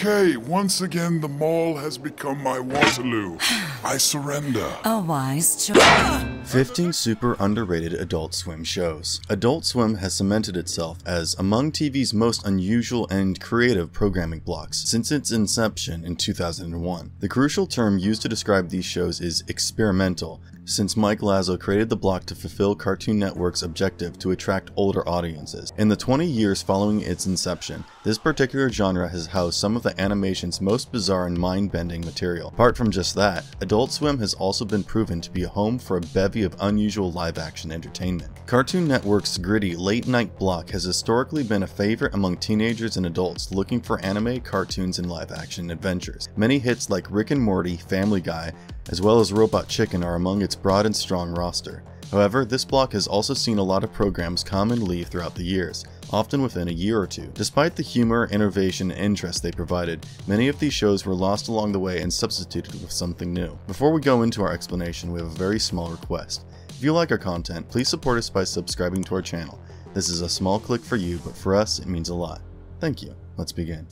Okay, once again the mall has become my Waterloo. I surrender. A wise choice. 15 super underrated Adult Swim shows. Adult Swim has cemented itself as among TV's most unusual and creative programming blocks since its inception in 2001. The crucial term used to describe these shows is experimental, since Mike Lazzo created the block to fulfill Cartoon Network's objective to attract older audiences. In the 20 years following its inception, this particular genre has housed some of the animation's most bizarre and mind-bending material. Apart from just that, Adult Swim has also been proven to be a home for a bevy of unusual live-action entertainment. Cartoon Network's gritty late-night block has historically been a favorite among teenagers and adults looking for anime, cartoons, and live-action adventures. Many hits like Rick and Morty, Family Guy, as well as Robot Chicken are among its broad and strong roster. However, this block has also seen a lot of programs come and leave throughout the years, often within a year or two. Despite the humor, innovation, and interest they provided, many of these shows were lost along the way and substituted with something new. Before we go into our explanation, we have a very small request. If you like our content, please support us by subscribing to our channel. This is a small click for you, but for us, it means a lot. Thank you. Let's begin.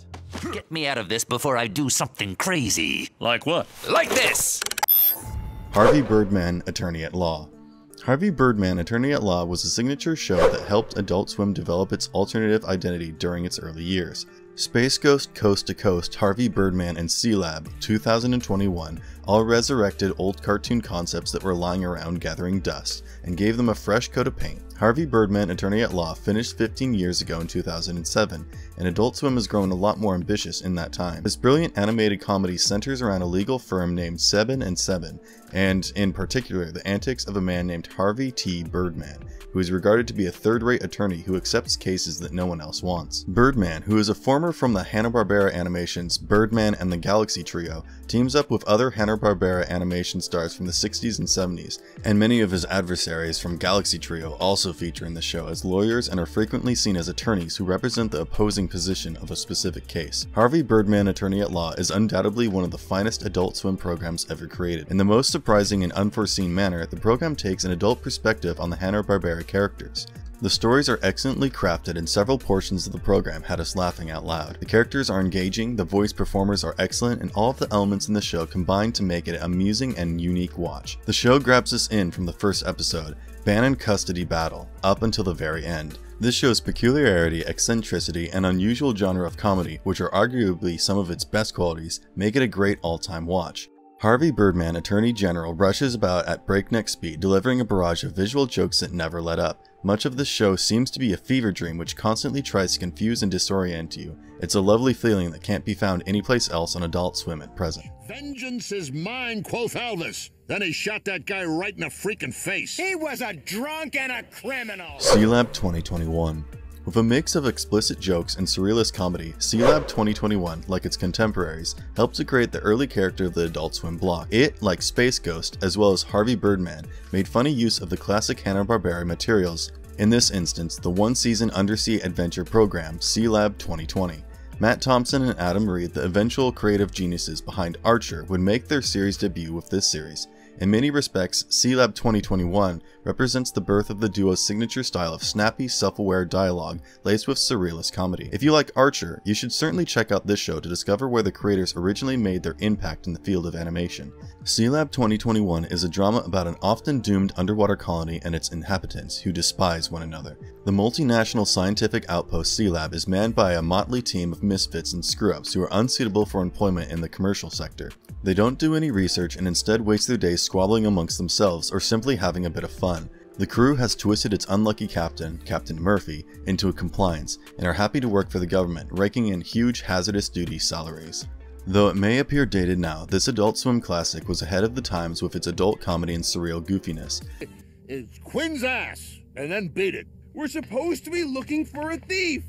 Get me out of this before I do something crazy. Like what? Like this! Harvey Birdman, Attorney at Law. Harvey Birdman, Attorney at Law was a signature show that helped Adult Swim develop its alternative identity during its early years. Space Ghost, Coast to Coast, Harvey Birdman, and Sealab, 2021, all resurrected old cartoon concepts that were lying around gathering dust, and gave them a fresh coat of paint. Harvey Birdman, Attorney at Law finished 15 years ago in 2007, and Adult Swim has grown a lot more ambitious in that time. This brilliant animated comedy centers around a legal firm named 7 & 7, and in particular the antics of a man named Harvey T. Birdman, who is regarded to be a third-rate attorney who accepts cases that no one else wants. Birdman, who is a former from the Hanna-Barbera animations Birdman and the Galaxy Trio, teams up with other Hanna-Barbera animation stars from the 60s and 70s, and many of his adversaries from Galaxy Trio also feature in the show as lawyers and are frequently seen as attorneys who represent the opposing position of a specific case. Harvey Birdman, Attorney at Law is undoubtedly one of the finest Adult Swim programs ever created. In the most surprising and unforeseen manner, the program takes an adult perspective on the Hanna-Barbera characters. The stories are excellently crafted and several portions of the program had us laughing out loud. The characters are engaging, the voice performers are excellent, and all of the elements in the show combine to make it an amusing and unique watch. The show grabs us in from the first episode, ban and custody battle, up until the very end. This show's peculiarity, eccentricity, and unusual genre of comedy, which are arguably some of its best qualities, make it a great all-time watch. Harvey Birdman, Attorney General, rushes about at breakneck speed, delivering a barrage of visual jokes that never let up. Much of this show seems to be a fever dream which constantly tries to confuse and disorient you. It's a lovely feeling that can't be found anyplace else on Adult Swim at present. Vengeance is mine, quoth Elvis. Then he shot that guy right in the freaking face. He was a drunk and a criminal. Sealab 2021. With a mix of explicit jokes and surrealist comedy, Sealab 2021, like its contemporaries, helped to create the early character of the Adult Swim block. It, like Space Ghost, as well as Harvey Birdman, made funny use of the classic Hanna-Barbera materials, in this instance, the one-season undersea adventure program, Sealab 2020. Matt Thompson and Adam Reed, the eventual creative geniuses behind Archer, would make their series debut with this series. In many respects, Sealab 2021 represents the birth of the duo's signature style of snappy, self-aware dialogue laced with surrealist comedy. If you like Archer, you should certainly check out this show to discover where the creators originally made their impact in the field of animation. Sealab 2021 is a drama about an often doomed underwater colony and its inhabitants who despise one another. The multinational scientific outpost Sealab is manned by a motley team of misfits and screw-ups who are unsuitable for employment in the commercial sector. They don't do any research and instead waste their days squabbling amongst themselves or simply having a bit of fun. The crew has twisted its unlucky captain, Captain Murphy, into a compliance and are happy to work for the government, raking in huge hazardous duty salaries. Though it may appear dated now, this Adult Swim classic was ahead of the times with its adult comedy and surreal goofiness. It's Quinn's ass, and then beat it. We're supposed to be looking for a thief.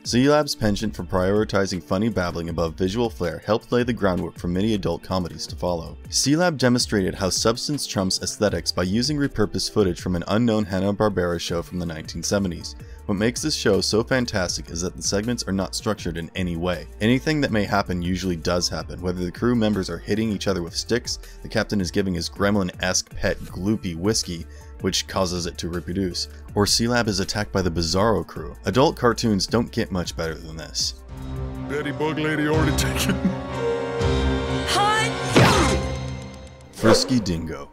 Sealab's penchant for prioritizing funny babbling above visual flair helped lay the groundwork for many adult comedies to follow. Sealab demonstrated how substance trumps aesthetics by using repurposed footage from an unknown Hanna-Barbera show from the 1970s. What makes this show so fantastic is that the segments are not structured in any way. Anything that may happen usually does happen, whether the crew members are hitting each other with sticks, the captain is giving his gremlin-esque pet gloopy whiskey, which causes it to reproduce, or Sealab is attacked by the Bizarro crew. Adult cartoons don't get much better than this. Betty Bug Lady already taken? Frisky Dingo.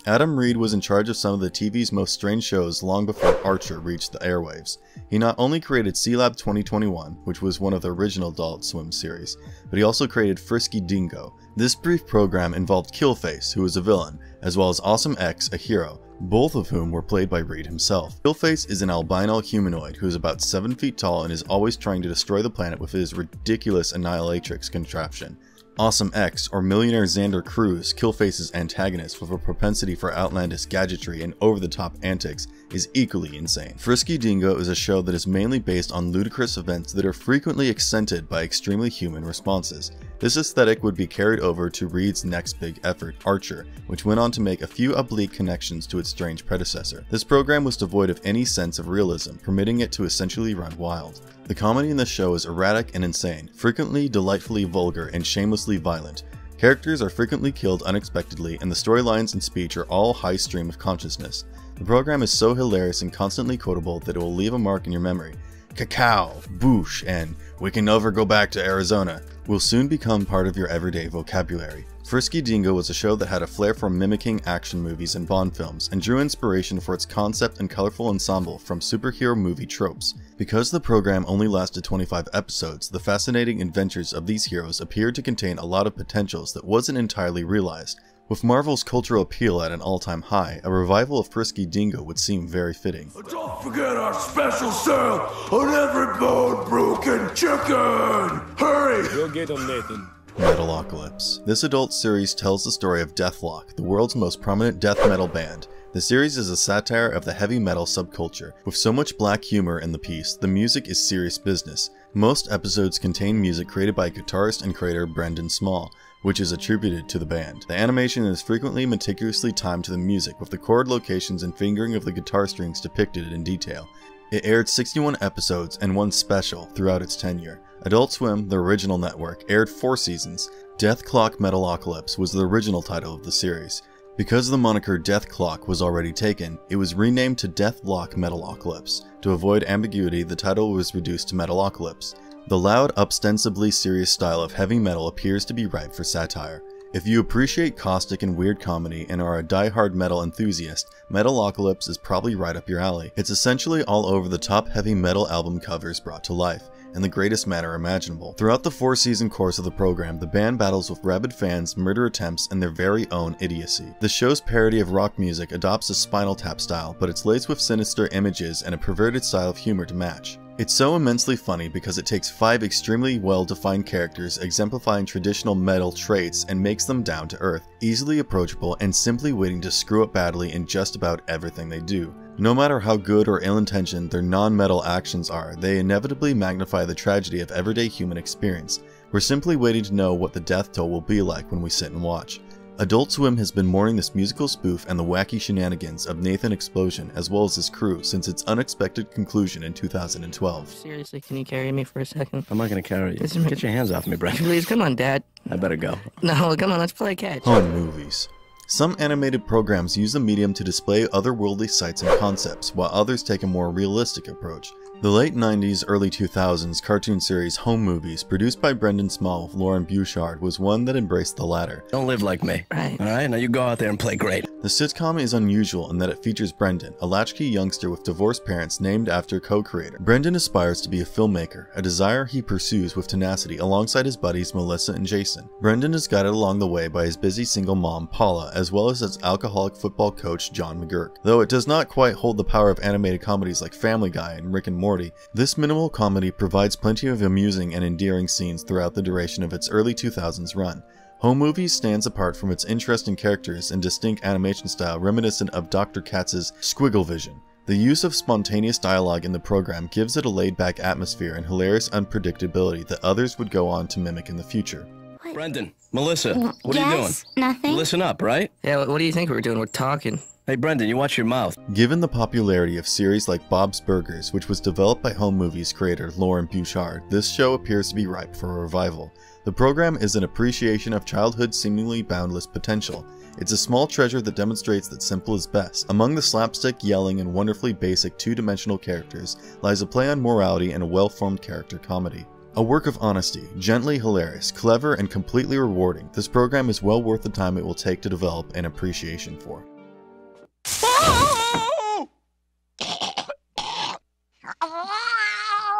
Adam Reed was in charge of some of the TV's most strange shows long before Archer reached the airwaves. He not only created Sealab 2021, which was one of the original Adult Swim series, but he also created Frisky Dingo. This brief program involved Killface, who was a villain, as well as Awesome X, a hero, both of whom were played by Reed himself. Killface is an albino humanoid who is about 7 feet tall and is always trying to destroy the planet with his ridiculous Annihilatrix contraption. Awesome X, or Millionaire Xander Cruz, Killface's antagonist with a propensity for outlandish gadgetry and over-the-top antics, is equally insane. Frisky Dingo is a show that is mainly based on ludicrous events that are frequently accented by extremely human responses. This aesthetic would be carried over to Reed's next big effort, Archer, which went on to make a few oblique connections to its strange predecessor. This program was devoid of any sense of realism, permitting it to essentially run wild. The comedy in this show is erratic and insane, frequently delightfully vulgar and shamelessly violent. Characters are frequently killed unexpectedly, and the storylines and speech are all high stream of consciousness. The program is so hilarious and constantly quotable that it will leave a mark in your memory. Cacao, boosh, and we can never go back to Arizona will soon become part of your everyday vocabulary. Frisky Dingo was a show that had a flair for mimicking action movies and Bond films, and drew inspiration for its concept and colorful ensemble from superhero movie tropes. Because the program only lasted 25 episodes, the fascinating adventures of these heroes appeared to contain a lot of potentials that wasn't entirely realized. With Marvel's cultural appeal at an all-time high, a revival of Frisky Dingo would seem very fitting. Don't forget our special sale on every bone broken chicken! Hurry! Go get him, Nathan. Metalocalypse. This adult series tells the story of Deathlock, the world's most prominent death metal band. The series is a satire of the heavy metal subculture. With so much black humor in the piece, the music is serious business. Most episodes contain music created by guitarist and creator Brendan Small, which is attributed to the band. The animation is frequently meticulously timed to the music, with the chord locations and fingering of the guitar strings depicted in detail. It aired 61 episodes and one special throughout its tenure. Adult Swim, the original network, aired 4 seasons. Death Clock Metalocalypse was the original title of the series. Because the moniker Death Clock was already taken, it was renamed to Deathlock Metalocalypse. To avoid ambiguity, the title was reduced to Metalocalypse. The loud, ostensibly serious style of heavy metal appears to be ripe for satire. If you appreciate caustic and weird comedy and are a die-hard metal enthusiast, Metalocalypse is probably right up your alley. It's essentially all over the top heavy metal album covers brought to life, in the greatest manner imaginable. Throughout the 4-season course of the program, the band battles with rabid fans, murder attempts, and their very own idiocy. The show's parody of rock music adopts a Spinal Tap style, but it's laced with sinister images and a perverted style of humor to match. It's so immensely funny because it takes 5 extremely well-defined characters exemplifying traditional metal traits and makes them down to earth, easily approachable, and simply waiting to screw up badly in just about everything they do. No matter how good or ill-intentioned their non-metal actions are, they inevitably magnify the tragedy of everyday human experience. We're simply waiting to know what the death toll will be like when we sit and watch. Adult Swim has been mourning this musical spoof and the wacky shenanigans of Nathan Explosion as well as his crew since its unexpected conclusion in 2012. Seriously, can you carry me for a second? I'm not gonna carry you. Get your hands off me, Brak. Please, come on, Dad. I better go. No, come on, let's play catch. Home movies. Some animated programs use the medium to display otherworldly sights and concepts, while others take a more realistic approach. The late 90s, early 2000s cartoon series Home Movies, produced by Brendan Small with Lauren Bouchard, was one that embraced the latter. Don't live like me. Right. Alright, now you go out there and play great. The sitcom is unusual in that it features Brendan, a latchkey youngster with divorced parents named after co-creator. Brendan aspires to be a filmmaker, a desire he pursues with tenacity alongside his buddies Melissa and Jason. Brendan is guided along the way by his busy single mom Paula, as well as his alcoholic football coach John McGurk. Though it does not quite hold the power of animated comedies like Family Guy and Rick and Morty, this minimal comedy provides plenty of amusing and endearing scenes throughout the duration of its early 2000s run. Home Movies stands apart from its interesting characters and distinct animation style reminiscent of Dr. Katz's Squiggle Vision. The use of spontaneous dialogue in the program gives it a laid-back atmosphere and hilarious unpredictability that others would go on to mimic in the future. Brendan, Melissa, what are you doing? Nothing. Listen up, right? Yeah, what do you think we're doing? We're talking. Hey, Brendan, you watch your mouth. Given the popularity of series like Bob's Burgers, which was developed by Home Movies creator Lauren Bouchard, this show appears to be ripe for a revival. The program is an appreciation of childhood's seemingly boundless potential. It's a small treasure that demonstrates that simple is best. Among the slapstick, yelling, and wonderfully basic two-dimensional characters lies a play on morality and a well-formed character comedy. A work of honesty, gently hilarious, clever, and completely rewarding, this program is well worth the time it will take to develop an appreciation for.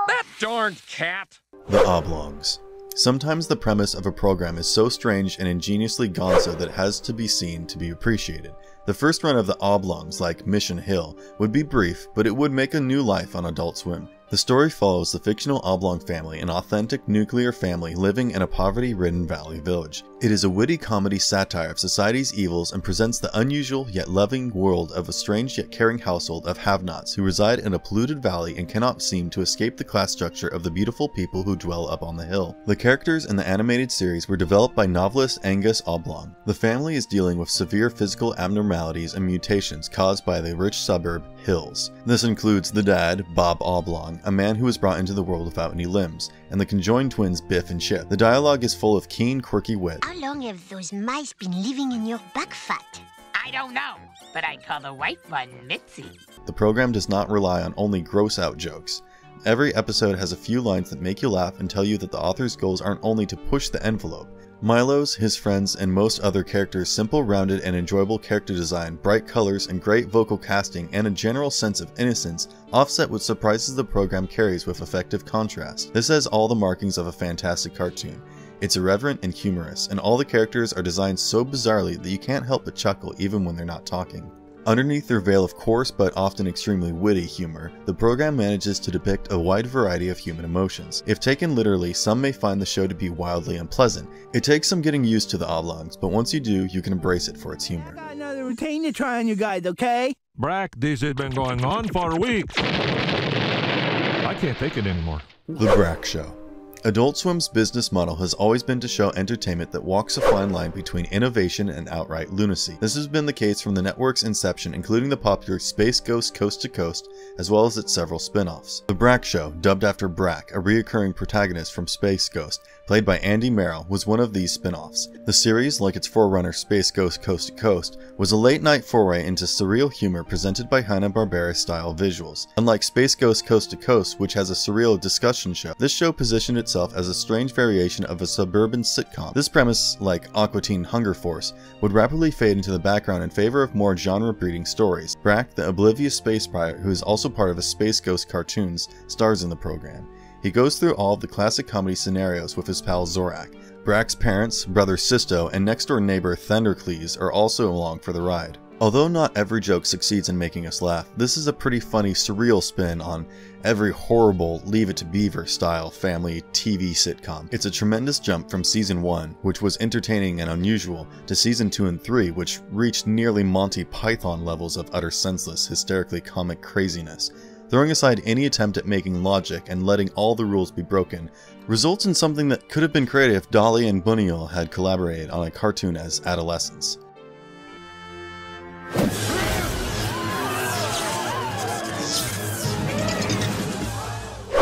That darned cat! The Oblongs. Sometimes the premise of a program is so strange and ingeniously gonzo that it has to be seen to be appreciated. The first run of the Oblongs, like Mission Hill, would be brief, but it would make a new life on Adult Swim. The story follows the fictional Oblong family, an authentic nuclear family living in a poverty-ridden valley village. It is a witty comedy satire of society's evils and presents the unusual yet loving world of a strange yet caring household of have-nots who reside in a polluted valley and cannot seem to escape the class structure of the beautiful people who dwell up on the hill. The characters in the animated series were developed by novelist Angus Oblong. The family is dealing with severe physical abnormalities and mutations caused by the rich suburb Hills. This includes the dad, Bob Oblong, a man who was brought into the world without any limbs, and the conjoined twins Biff and Chip. The dialogue is full of keen, quirky wit. How long have those mice been living in your back fat? I don't know, but I call the white one Mitzi. The program does not rely on only gross-out jokes. Every episode has a few lines that make you laugh and tell you that the author's goals aren't only to push the envelope. Milo's, his friends, and most other characters' simple, rounded, and enjoyable character design, bright colors, and great vocal casting, and a general sense of innocence offset what surprises the program carries with effective contrast. This has all the markings of a fantastic cartoon. It's irreverent and humorous, and all the characters are designed so bizarrely that you can't help but chuckle even when they're not talking. Underneath their veil of coarse but often extremely witty humor, the program manages to depict a wide variety of human emotions. If taken literally, some may find the show to be wildly unpleasant. It takes some getting used to the Oblongs, but once you do, you can embrace it for its humor. I got another routine to try on you guys, okay? Brak, this has been going on for weeks. I can't take it anymore. The Brak Show. Adult Swim's business model has always been to show entertainment that walks a fine line between innovation and outright lunacy. This has been the case from the network's inception, including the popular Space Ghost Coast to Coast, as well as its several spin-offs. The Brak Show, dubbed after Brak, a reoccurring protagonist from Space Ghost, played by Andy Merrill, was one of these spin-offs. The series, like its forerunner Space Ghost Coast to Coast, was a late-night foray into surreal humor presented by Hanna-Barbera-style visuals. Unlike Space Ghost Coast to Coast, which has a surreal discussion show, this show positioned itself as a strange variation of a suburban sitcom. This premise, like Aqua Teen Hunger Force, would rapidly fade into the background in favor of more genre-breeding stories. Brak, the oblivious space pirate who is also part of a Space Ghost cartoons, stars in the program. He goes through all of the classic comedy scenarios with his pal Zorak. Brak's parents, brother Sisto, and next-door neighbor Thundercleese are also along for the ride. Although not every joke succeeds in making us laugh, this is a pretty funny, surreal spin on every horrible Leave It to Beaver style family TV sitcom. It's a tremendous jump from season 1, which was entertaining and unusual, to season 2 and 3, which reached nearly Monty Python levels of utter senseless, hysterically comic craziness. Throwing aside any attempt at making logic and letting all the rules be broken, results in something that could have been created if Dolly and Buñuel had collaborated on a cartoon as adolescents.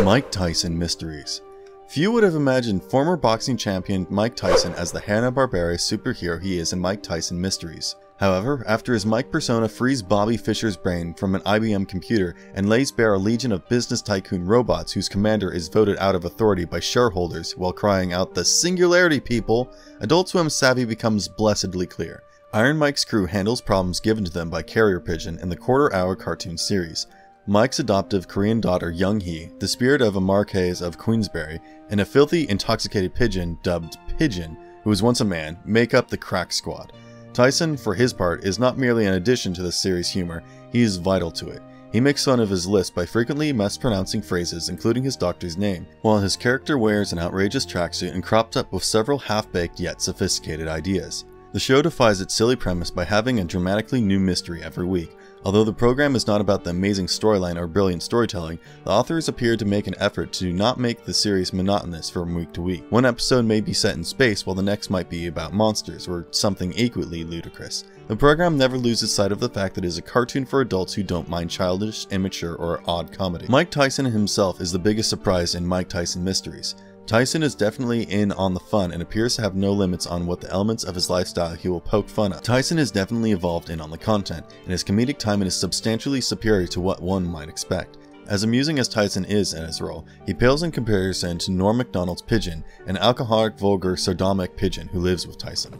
Mike Tyson Mysteries. Few would have imagined former boxing champion Mike Tyson as the Hanna-Barbera superhero he is in Mike Tyson Mysteries. However, after his Mike persona frees Bobby Fischer's brain from an IBM computer and lays bare a legion of business tycoon robots whose commander is voted out of authority by shareholders while crying out "The singularity, people!", Adult Swim's savvy becomes blessedly clear. Iron Mike's crew handles problems given to them by Carrier Pigeon in the quarter-hour cartoon series. Mike's adoptive Korean daughter Young-hee, the spirit of a Marquess of Queensberry, and a filthy, intoxicated pigeon dubbed Pigeon, who was once a man, make up the crack squad. Tyson, for his part, is not merely an addition to the series' humor, he is vital to it. He makes fun of his list by frequently mispronouncing phrases, including his doctor's name, while his character wears an outrageous tracksuit and cropped up with several half-baked yet sophisticated ideas. The show defies its silly premise by having a dramatically new mystery every week. Although the program is not about the amazing storyline or brilliant storytelling, the authors appear to make an effort to not make the series monotonous from week to week. One episode may be set in space while the next might be about monsters or something equally ludicrous. The program never loses sight of the fact that it is a cartoon for adults who don't mind childish, immature, or odd comedy. Mike Tyson himself is the biggest surprise in Mike Tyson Mysteries. Tyson is definitely in on the fun and appears to have no limits on what the elements of his lifestyle he will poke fun at. Tyson is definitely evolved in on the content, and his comedic timing is substantially superior to what one might expect. As amusing as Tyson is in his role, he pales in comparison to Norm Macdonald's pigeon, an alcoholic, vulgar, sardonic pigeon who lives with Tyson.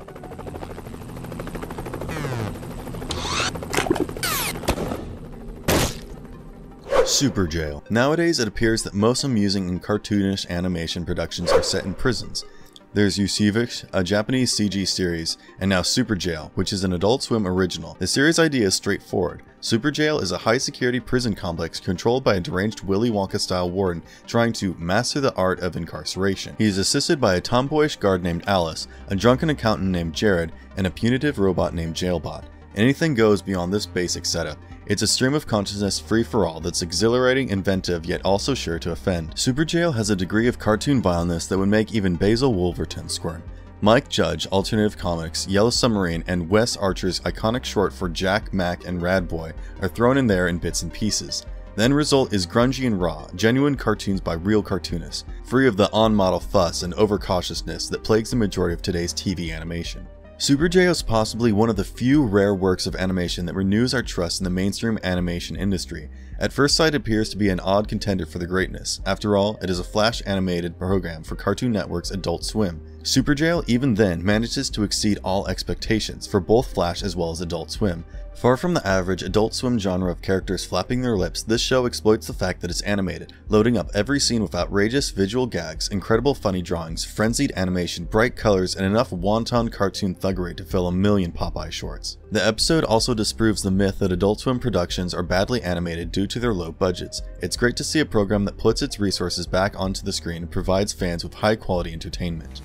Superjail. Nowadays, it appears that most amusing and cartoonish animation productions are set in prisons. There's Yusivich, a Japanese CG series, and now Superjail, which is an Adult Swim original. The series idea is straightforward. Superjail is a high-security prison complex controlled by a deranged Willy Wonka-style warden trying to master the art of incarceration. He is assisted by a tomboyish guard named Alice, a drunken accountant named Jared, and a punitive robot named Jailbot. Anything goes beyond this basic setup. It's a stream of consciousness free-for-all that's exhilarating, inventive, yet also sure to offend. Superjail has a degree of cartoon vileness that would make even Basil Wolverton squirm. Mike Judge, Alternative Comics, Yellow Submarine, and Wes Archer's iconic short for Jack, Mac, and Rad Boy are thrown in there in bits and pieces. The end result is grungy and raw, genuine cartoons by real cartoonists, free of the on-model fuss and overcautiousness that plagues the majority of today's TV animation. Superjail is possibly one of the few rare works of animation that renews our trust in the mainstream animation industry. At first sight, it appears to be an odd contender for the greatness. After all, it is a flash animated program for Cartoon Network's Adult Swim. Superjail, even then, manages to exceed all expectations for both Flash as well as Adult Swim. Far from the average Adult Swim genre of characters flapping their lips, this show exploits the fact that it's animated, loading up every scene with outrageous visual gags, incredible funny drawings, frenzied animation, bright colors, and enough wanton cartoon thuggery to fill a million Popeye shorts. The episode also disproves the myth that Adult Swim productions are badly animated due to their low budgets. It's great to see a program that puts its resources back onto the screen and provides fans with high-quality entertainment.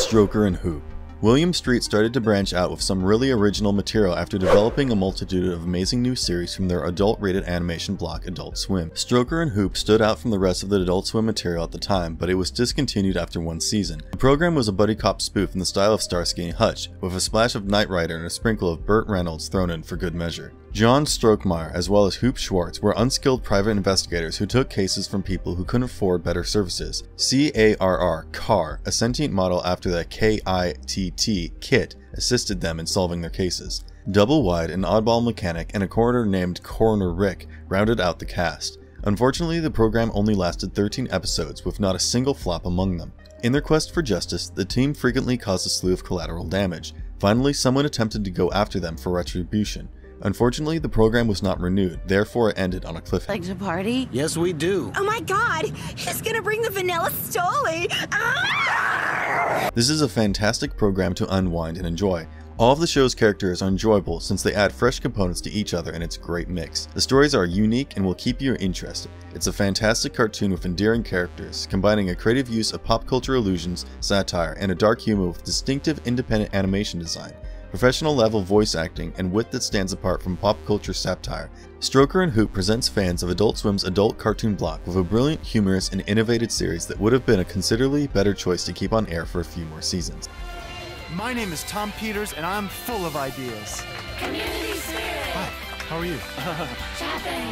Stroker and Hoop. William Street started to branch out with some really original material after developing a multitude of amazing new series from their adult-rated animation block Adult Swim. Stroker and Hoop stood out from the rest of the Adult Swim material at the time, but it was discontinued after one season. The program was a buddy cop spoof in the style of Starsky and Hutch, with a splash of Knight Rider and a sprinkle of Burt Reynolds thrown in for good measure. John Strokemeyer, as well as Hoop Schwartz, were unskilled private investigators who took cases from people who couldn't afford better services. CARR, CAR, a sentient model after the KITT, KIT, assisted them in solving their cases. Double Wide, an oddball mechanic, and a coroner named Coroner Rick rounded out the cast. Unfortunately, the program only lasted 13 episodes, with not a single flop among them. In their quest for justice, the team frequently caused a slew of collateral damage. Finally, someone attempted to go after them for retribution. Unfortunately, the program was not renewed, therefore it ended on a cliffhanger. Like to party? Yes, we do. Oh my god! He's gonna bring the vanilla stoli! Ah! This is a fantastic program to unwind and enjoy. All of the show's characters are enjoyable since they add fresh components to each other and it's a great mix. The stories are unique and will keep you interested. It's a fantastic cartoon with endearing characters, combining a creative use of pop culture allusions, satire, and a dark humor with distinctive independent animation design, professional level voice acting, and wit that stands apart from pop culture satire. Stroker and Hoop presents fans of Adult Swim's adult cartoon block with a brilliant, humorous, and innovative series that would have been a considerably better choice to keep on air for a few more seasons. My name is Tom Peters, and I'm full of ideas. Community spirit. Hi, how are you? Shopping.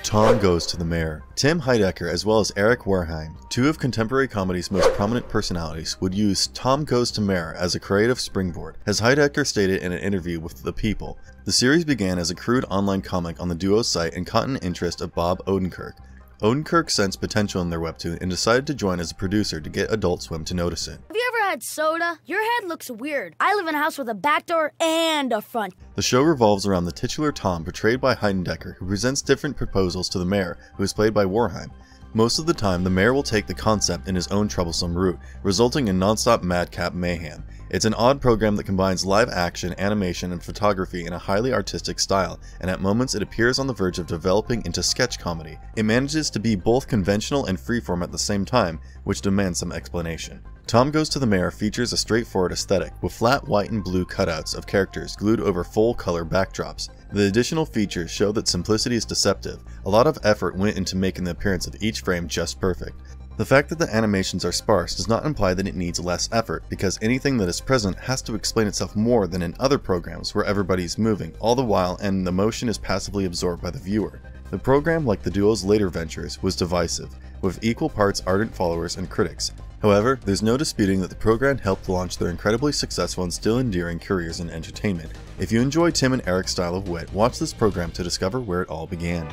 Tom Goes to the Mayor. Tim Heidecker as well as Eric Wareheim, two of contemporary comedy's most prominent personalities, would use Tom Goes to Mayor as a creative springboard. As Heidecker stated in an interview with The People, the series began as a crude online comic on the duo's site and caught an interest of Bob Odenkirk. Odenkirk sensed potential in their webtoon and decided to join as a producer to get Adult Swim to notice it. Have you ever had soda? Your head looks weird. I live in a house with a back door and a front. The show revolves around the titular Tom, portrayed by Heidecker, who presents different proposals to the mayor, who is played by Wareheim. Most of the time, the mayor will take the concept in his own troublesome route, resulting in non-stop madcap mayhem. It's an odd program that combines live action, animation, and photography in a highly artistic style, and at moments it appears on the verge of developing into sketch comedy. It manages to be both conventional and freeform at the same time, which demands some explanation. Tom Goes to the Mayor features a straightforward aesthetic, with flat white and blue cutouts of characters glued over full color backdrops. The additional features show that simplicity is deceptive. A lot of effort went into making the appearance of each frame just perfect. The fact that the animations are sparse does not imply that it needs less effort, because anything that is present has to explain itself more than in other programs where everybody's moving, all the while, and the motion is passively absorbed by the viewer. The program, like the duo's later ventures, was divisive, with equal parts ardent followers and critics. However, there's no disputing that the program helped launch their incredibly successful and still endearing careers in entertainment. If you enjoy Tim and Eric's style of wit, watch this program to discover where it all began.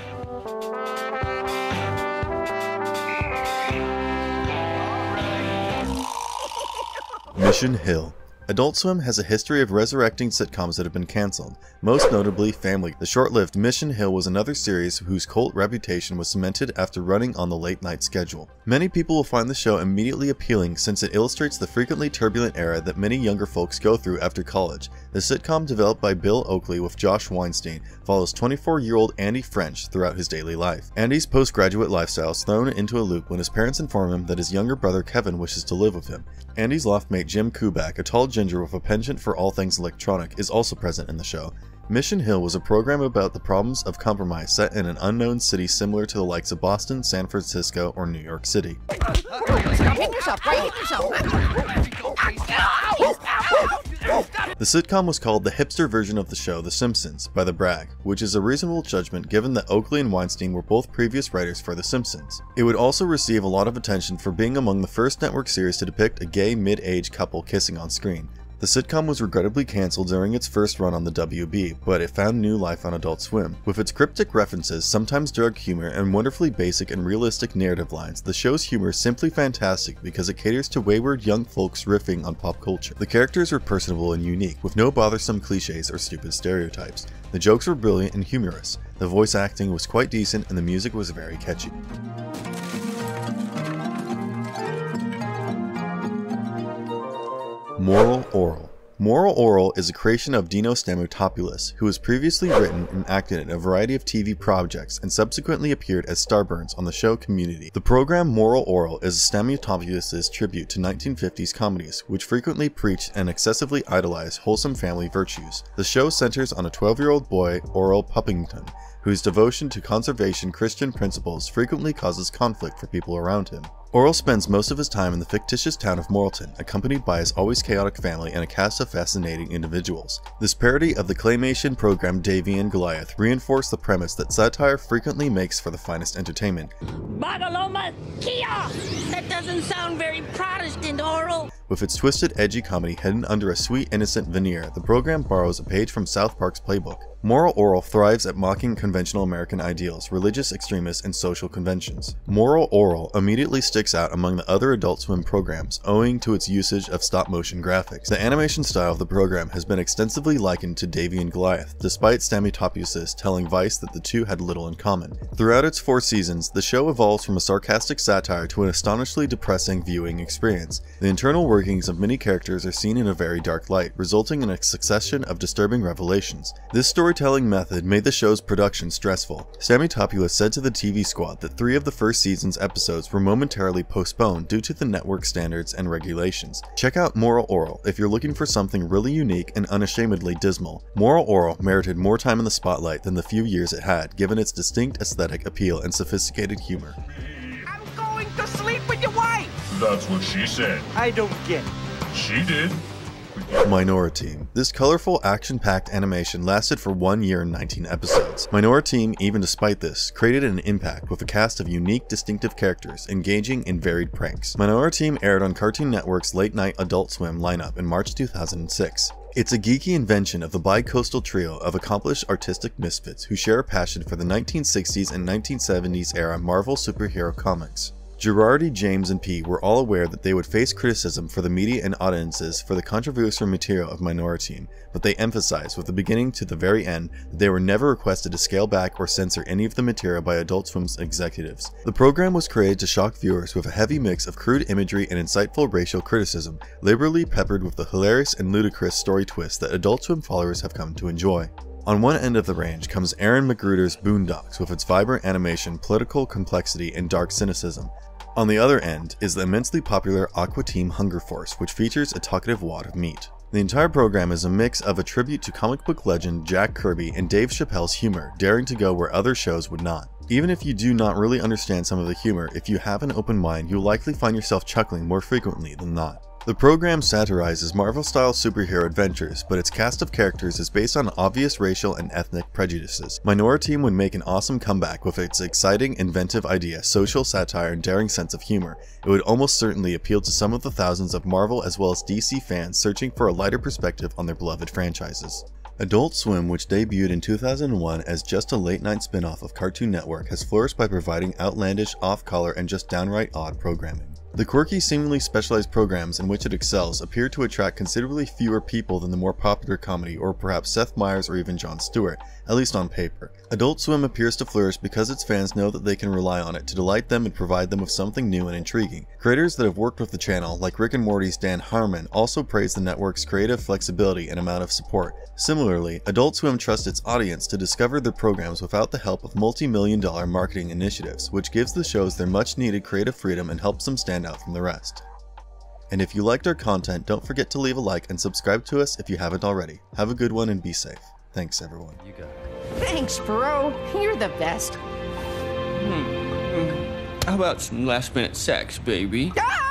Mission Hill. Adult Swim has a history of resurrecting sitcoms that have been cancelled, most notably Family. The short-lived Mission Hill was another series whose cult reputation was cemented after running on the late-night schedule. Many people will find the show immediately appealing since it illustrates the frequently turbulent era that many younger folks go through after college. The sitcom, developed by Bill Oakley with Josh Weinstein, follows 24-year-old Andy French throughout his daily life. Andy's postgraduate lifestyle is thrown into a loop when his parents inform him that his younger brother Kevin wishes to live with him. Andy's loftmate Jim Kubak, a tall ginger with a penchant for all things electronic, is also present in the show. Mission Hill was a program about the problems of compromise set in an unknown city similar to the likes of Boston, San Francisco, or New York City. The sitcom was called the hipster version of the show The Simpsons by The Brak, which is a reasonable judgment given that Oakley and Weinstein were both previous writers for The Simpsons. It would also receive a lot of attention for being among the first network series to depict a gay mid-age couple kissing on screen. The sitcom was regrettably cancelled during its first run on the WB, but it found new life on Adult Swim. With its cryptic references, sometimes drug humor, and wonderfully basic and realistic narrative lines, the show's humor is simply fantastic because it caters to wayward young folks riffing on pop culture. The characters were personable and unique, with no bothersome cliches or stupid stereotypes. The jokes were brilliant and humorous, the voice acting was quite decent, and the music was very catchy. Moral Orel. Moral Orel is a creation of Dino Stamatopoulos, who has previously written and acted in a variety of TV projects and subsequently appeared as Starburns on the show Community. The program Moral Orel is Stamatopoulos' tribute to 1950s comedies, which frequently preach and excessively idolize wholesome family virtues. The show centers on a 12-year-old boy, Orel Puppington, whose devotion to conservation Christian principles frequently causes conflict for people around him. Orel spends most of his time in the fictitious town of Moralton, accompanied by his always chaotic family and a cast of fascinating individuals. This parody of the claymation program Davy and Goliath reinforced the premise that satire frequently makes for the finest entertainment. Bagaloma Kia! That doesn't sound very Protestant, Orel. With its twisted, edgy comedy hidden under a sweet, innocent veneer, the program borrows a page from South Park's playbook. Moral Orel thrives at mocking conventional American ideals, religious extremists, and social conventions. Moral Orel immediately sticks out among the other Adult Swim programs, owing to its usage of stop-motion graphics. The animation style of the program has been extensively likened to Davy and Goliath, despite Stamatopoulos telling Vice that the two had little in common. Throughout its 4 seasons, the show evolves from a sarcastic satire to an astonishingly depressing viewing experience. The internal workings of many characters are seen in a very dark light, resulting in a succession of disturbing revelations. This storytelling method made the show's production stressful. Stamatopoulos said to the TV Squad that 3 of the first season's episodes were momentarily postponed due to the network standards and regulations. Check out Moral Orel if you're looking for something really unique and unashamedly dismal. Moral Orel merited more time in the spotlight than the few years it had, given its distinct aesthetic appeal and sophisticated humor. I'm going to sleep with your wife! That's what she said. I don't get it. She did. Minoriteam. This colorful, action-packed animation lasted for 1 year and 19 episodes. Minoriteam, even despite this, created an impact with a cast of unique, distinctive characters, engaging in varied pranks. Minoriteam aired on Cartoon Network's late-night Adult Swim lineup in March 2006. It's a geeky invention of the bi-coastal trio of accomplished artistic misfits who share a passion for the 1960s and 1970s era Marvel superhero comics. Girardi, James, and P were all aware that they would face criticism for the media and audiences for the controversial material of Minoriteam, but they emphasized from the beginning to the very end that they were never requested to scale back or censor any of the material by Adult Swim's executives. The program was created to shock viewers with a heavy mix of crude imagery and insightful racial criticism, liberally peppered with the hilarious and ludicrous story twists that Adult Swim followers have come to enjoy. On one end of the range comes Aaron Magruder's Boondocks with its vibrant animation, political complexity, and dark cynicism. On the other end is the immensely popular Aqua Team Hunger Force, which features a talkative wad of meat. The entire program is a mix of a tribute to comic book legend Jack Kirby and Dave Chappelle's humor, daring to go where other shows would not. Even if you do not really understand some of the humor, if you have an open mind, you'll likely find yourself chuckling more frequently than not. The program satirizes Marvel-style superhero adventures, but its cast of characters is based on obvious racial and ethnic prejudices. Minoriteam would make an awesome comeback with its exciting, inventive idea, social satire, and daring sense of humor. It would almost certainly appeal to some of the thousands of Marvel as well as DC fans searching for a lighter perspective on their beloved franchises. Adult Swim, which debuted in 2001 as just a late-night spin-off of Cartoon Network, has flourished by providing outlandish, off-color, and just downright odd programming. The quirky, seemingly specialized programs in which it excels appear to attract considerably fewer people than the more popular comedy or perhaps Seth Meyers or even Jon Stewart, at least on paper. Adult Swim appears to flourish because its fans know that they can rely on it to delight them and provide them with something new and intriguing. Creators that have worked with the channel, like Rick and Morty's Dan Harmon, also praise the network's creative flexibility and amount of support. Similarly, Adult Swim trusts its audience to discover their programs without the help of multi-million-dollar marketing initiatives, which gives the shows their much-needed creative freedom and helps them stand out from the rest. And if you liked our content, don't forget to leave a like and subscribe to us if you haven't already. Have a good one and be safe. Thanks everyone. You got it. Thanks, bro. You're the best. How about some last minute sex, baby? Ah!